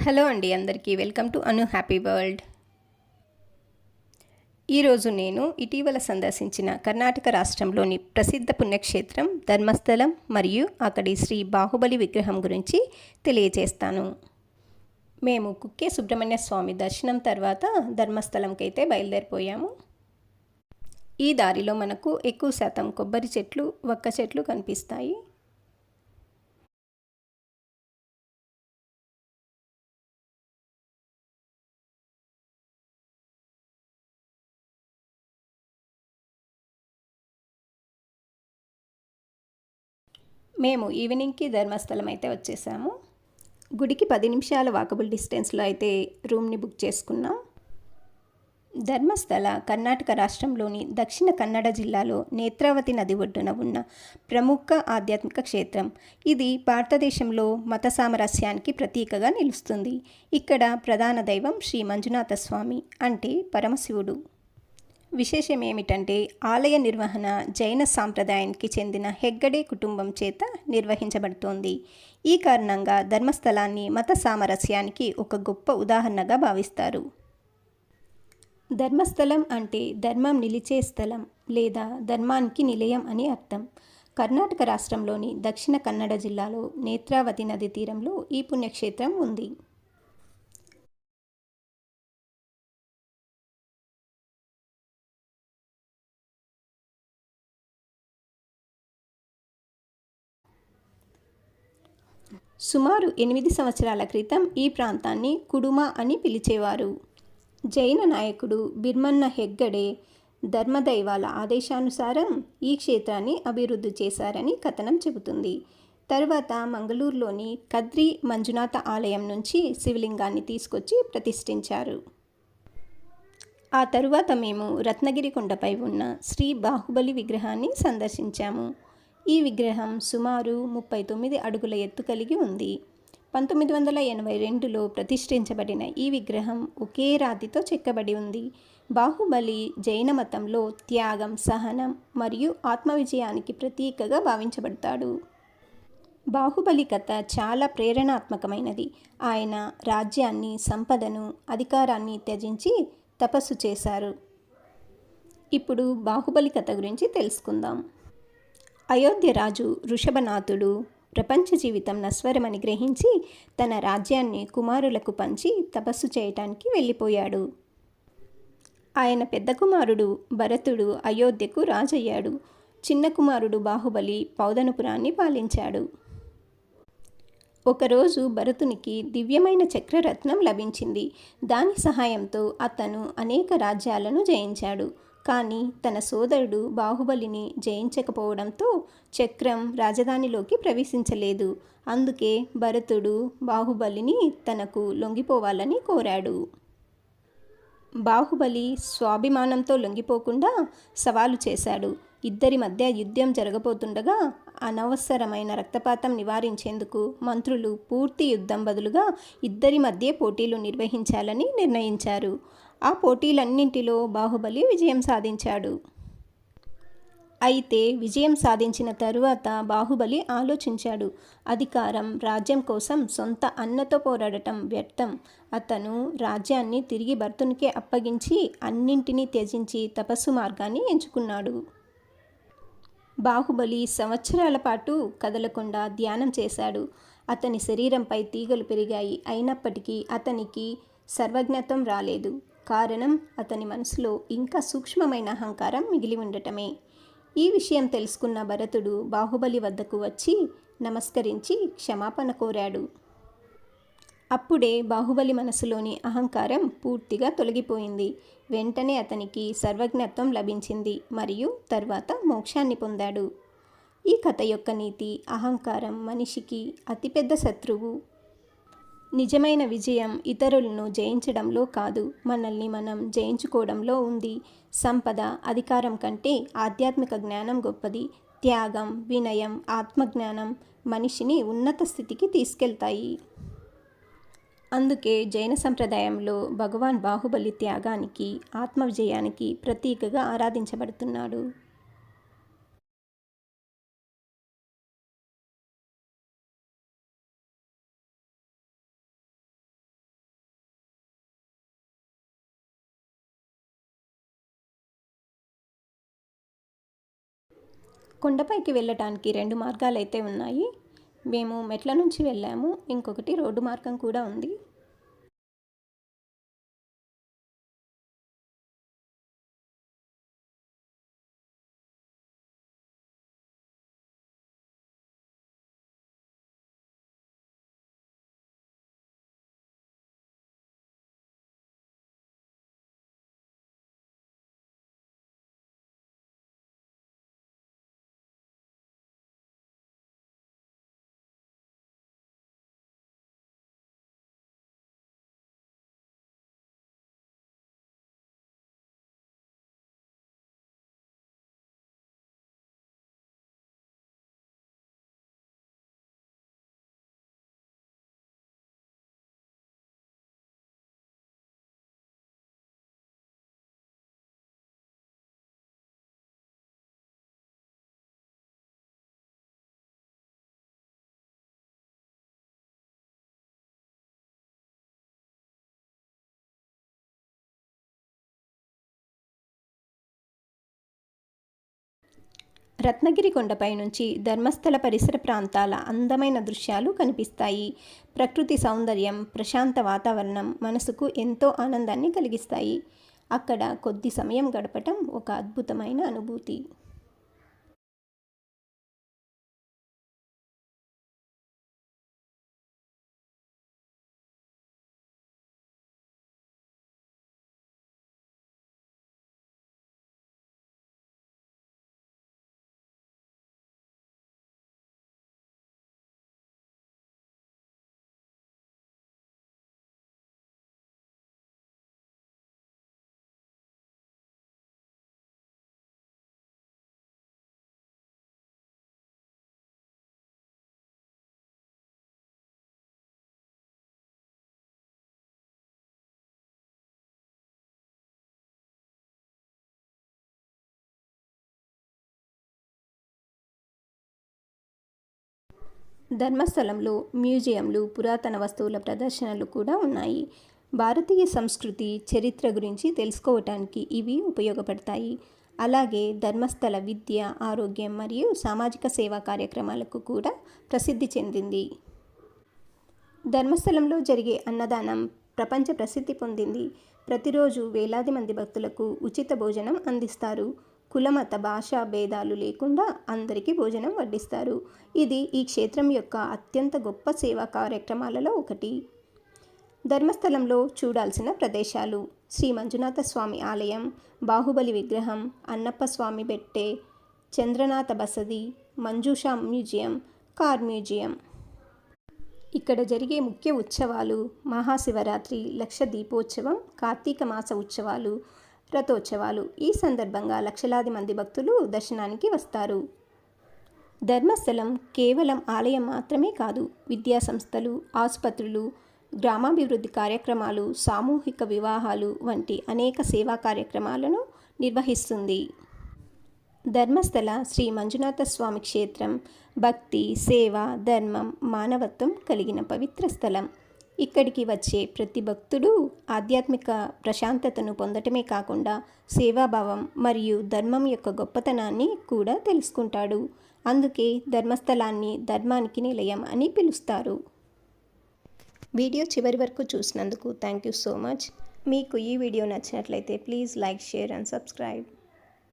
Hello అండి అందరికీ welcome to Anu happy world. ఈరోజు నేను ఇటీవల సందర్శించిన కర్ణాటక రాష్ట్రంలోని ప్రసిద్ధ పుణ్యక్షేత్రం ధర్మస్థలం మరియు అక్కడి శ్రీ బాహుబలి విగ్రహం గురించి తెలియజేస్తాను. మేము కుక్కే సుబ్రహ్మణ్య స్వామి దర్శనం తర్వాత ధర్మస్థలంకి అయితే బయలుదేరిపోయాము. ఈ దారిలో మనకు ఎక్కువ శాతం కొబ్బరి చెట్లు, వక్క చెట్లు కనిపిస్తాయి. మేము ఈవినింగ్కి ధర్మస్థలం అయితే వచ్చేసాము. గుడికి 10 నిమిషాల వాకబుల్ డిస్టెన్స్లో అయితే రూమ్ని బుక్ చేసుకున్నాం. ధర్మస్థల కర్ణాటక రాష్ట్రంలోని దక్షిణ కన్నడ జిల్లాలో నేత్రావతి నది ఒడ్డున ఉన్న ప్రముఖ ఆధ్యాత్మిక క్షేత్రం. ఇది భారతదేశంలో మత సామరస్యానికి ప్రతీకగా నిలుస్తుంది. ఇక్కడ ప్రధాన దైవం శ్రీ మంజునాథ స్వామి అంటే పరమశివుడు. విశేషం ఏమిటంటే ఆలయ నిర్వహణ జైన సాంప్రదాయానికి చెందిన హెగ్గడే కుటుంబం చేత నిర్వహించబడుతోంది. ఈ కారణంగా ధర్మస్థలాన్ని మత సామరస్యానికి ఒక గొప్ప ఉదాహరణగా భావిస్తారు. ధర్మస్థలం అంటే ధర్మం నిలిచే స్థలం లేదా ధర్మానికి నిలయం అని అర్థం. కర్ణాటక రాష్ట్రంలోని దక్షిణ కన్నడ జిల్లాలో నేత్రావతి నది తీరంలో ఈ పుణ్యక్షేత్రం ఉంది. సుమారు 8 సంవత్సరాల క్రితం ఈ ప్రాంతాన్ని కుడుమ అని పిలిచేవారు. జైన నాయకుడు బిర్మన్న హెగ్గడే ధర్మదైవాల ఆదేశానుసారం ఈ క్షేత్రాన్ని అభివృద్ధి చేశారని కథనం చెబుతుంది. తరువాత మంగళూరులోని కద్రి మంజునాథ ఆలయం నుంచి శివలింగాన్ని తీసుకొచ్చి ప్రతిష్ఠించారు. ఆ తరువాత మేము రత్నగిరి కొండపై ఉన్న శ్రీ బాహుబలి విగ్రహాన్ని సందర్శించాము. ఈ విగ్రహం సుమారు 39 అడుగుల ఎత్తు కలిగి ఉంది. 1982లో ప్రతిష్ఠించబడిన ఈ విగ్రహం ఒకే రాతితో చెక్కబడి ఉంది. బాహుబలి జైన మతంలో త్యాగం, సహనం మరియు ఆత్మవిజయానికి ప్రతీకగా భావించబడతాడు. బాహుబలి కథ చాలా ప్రేరణాత్మకమైనది. ఆయన రాజ్యాన్ని, సంపదను, అధికారాన్ని త్యజించి తపస్సు చేశారు. ఇప్పుడు బాహుబలి కథ గురించి తెలుసుకుందాం. అయోధ్య రాజు వృషభనాథుడు ప్రపంచ జీవితం నశ్వరమని గ్రహించి తన రాజ్యాన్ని కుమారులకు పంచి తపస్సు చేయటానికి వెళ్ళిపోయాడు. ఆయన పెద్ద కుమారుడు భరతుడు అయోధ్యకు రాజయ్యాడు. చిన్న కుమారుడు బాహుబలి పౌదనపురాన్ని పాలించాడు. ఒకరోజు భరతునికి దివ్యమైన చక్రరత్నం లభించింది. దాని సహాయంతో అతను అనేక రాజ్యాలను జయించాడు. కానీ తన సోదరుడు బాహుబలిని జయించకపోవడంతో చక్రం రాజధానిలోకి ప్రవేశించలేదు. అందుకే భరతుడు బాహుబలిని తనకు లొంగిపోవాలని కోరాడు. బాహుబలి స్వాభిమానంతో లొంగిపోకుండా సవాలు చేశాడు. ఇద్దరి మధ్య యుద్ధం జరగబోతుండగా అనవసరమైన రక్తపాతం నివారించేందుకు మంత్రులు పూర్తి యుద్ధం బదులుగా ఇద్దరి మధ్య పోటీలు నిర్వహించాలని నిర్ణయించారు. ఆ పోటీలన్నింటిలో బాహుబలి విజయం సాధించాడు. అయితే విజయం సాధించిన తరువాత బాహుబలి ఆలోచించాడు. అధికారం, రాజ్యం కోసం సొంత అన్నతో పోరాడటం వ్యర్థం. అతను రాజ్యాన్ని తిరిగి భరతునికే అప్పగించి అన్నింటినీ త్యజించి తపస్సు మార్గాన్ని ఎంచుకున్నాడు. బాహుబలి సంవత్సరాల పాటు కదలకుండా ధ్యానం చేశాడు. అతని శరీరంపై తీగలు పెరిగాయి. అయినప్పటికీ అతనికి సర్వజ్ఞత్వం రాలేదు. కారణం అతని మనసులో ఇంకా సూక్ష్మమైన అహంకారం మిగిలి ఉండటమే. ఈ విషయం తెలుసుకున్న భరతుడు బాహుబలి వద్దకు వచ్చి నమస్కరించి క్షమాపణ కోరాడు. అప్పుడే బాహుబలి మనసులోని అహంకారం పూర్తిగా తొలగిపోయింది. వెంటనే అతనికి సర్వజ్ఞత్వం లభించింది మరియు తర్వాత మోక్షాన్ని పొందాడు. ఈ కథ యొక్క నీతి: అహంకారం మనిషికి అతిపెద్ద శత్రువు. నిజమైన విజయం ఇతరులను జయించడంలో కాదు, మనల్ని మనం జయించుకోవడంలో ఉంది. సంపద, అధికారం కంటే ఆధ్యాత్మిక జ్ఞానం గొప్పది. త్యాగం, వినయం, ఆత్మజ్ఞానం మనిషిని ఉన్నత స్థితికి తీసుకెళ్తాయి. అందుకే జైన సంప్రదాయంలో భగవాన్ బాహుబలి త్యాగానికి, ఆత్మ విజయానికి ప్రతీకగా ఆరాధించబడుతున్నాడు. కొండపైకి వెళ్ళటానికి 2 మార్గాలైతే ఉన్నాయి. మేము మెట్ల నుంచి వెళ్ళాము. ఇంకొకటి రోడ్డు మార్గం కూడా ఉంది. రత్నగిరి కొండపై నుంచి ధర్మస్థల పరిసర ప్రాంతాల అందమైన దృశ్యాలు కనిపిస్తాయి. ప్రకృతి సౌందర్యం, ప్రశాంత వాతావరణం మనసుకు ఎంతో ఆనందాన్ని కలిగిస్తాయి. అక్కడ కొద్ది సమయం గడపటం ఒక అద్భుతమైన అనుభూతి. ధర్మస్థలంలో మ్యూజియంలు, పురాతన వస్తువుల ప్రదర్శనలు కూడా ఉన్నాయి. భారతీయ సంస్కృతి, చరిత్ర గురించి తెలుసుకోవటానికి ఇవి ఉపయోగపడతాయి. అలాగే ధర్మస్థల విద్య, ఆరోగ్యం మరియు సామాజిక సేవా కార్యక్రమాలకు కూడా ప్రసిద్ధి చెందింది. ధర్మస్థలంలో జరిగే అన్నదానం ప్రపంచ ప్రసిద్ధి పొందింది. ప్రతిరోజు వేలాది మంది భక్తులకు ఉచిత భోజనం అందిస్తారు. కులమత భాషా భేదాలు లేకుండా అందరికీ భోజనం వడ్డిస్తారు. ఇది ఈ క్షేత్రం యొక్క అత్యంత గొప్ప సేవా కార్యక్రమాలలో ఒకటి. ధర్మస్థలంలో చూడాల్సిన ప్రదేశాలు: శ్రీ మంజునాథ స్వామి ఆలయం, బాహుబలి విగ్రహం, అన్నప్ప స్వామి బెట్టె, చంద్రనాథ బసది, మంజూషా మ్యూజియం, కార్ మ్యూజియం. ఇక్కడ జరిగే ముఖ్య ఉత్సవాలు: మహాశివరాత్రి, లక్ష దీపోత్సవం, కార్తీక మాస ఉత్సవాలు, రథోత్సవాలు. ఈ సందర్భంగా లక్షలాది మంది భక్తులు దర్శనానికి వస్తారు. ధర్మస్థలం కేవలం ఆలయం మాత్రమే కాదు, విద్యా సంస్థలు, ఆసుపత్రులు, గ్రామాభివృద్ధి కార్యక్రమాలు, సామూహిక వివాహాలు వంటి అనేక సేవా కార్యక్రమాలను నిర్వహిస్తుంది. ధర్మస్థల శ్రీ మంజునాథ స్వామి క్షేత్రం భక్తి, సేవ, ధర్మం, మానవత్వం కలిగిన పవిత్ర స్థలం. ఇక్కడికి వచ్చే ప్రతి భక్తుడు ఆధ్యాత్మిక ప్రశాంతతను పొందటమే కాకుండా సేవాభావం మరియు ధర్మం యొక్క గొప్పతనాన్ని కూడా తెలుసుకుంటాడు. అందుకే ధర్మస్థలాన్ని ధర్మానికి నిలయం అని పిలుస్తారు. వీడియో చివరి వరకు చూసినందుకు థ్యాంక్ యూ సో మచ్. మీకు ఈ వీడియో నచ్చినట్లయితే please like, share and subscribe.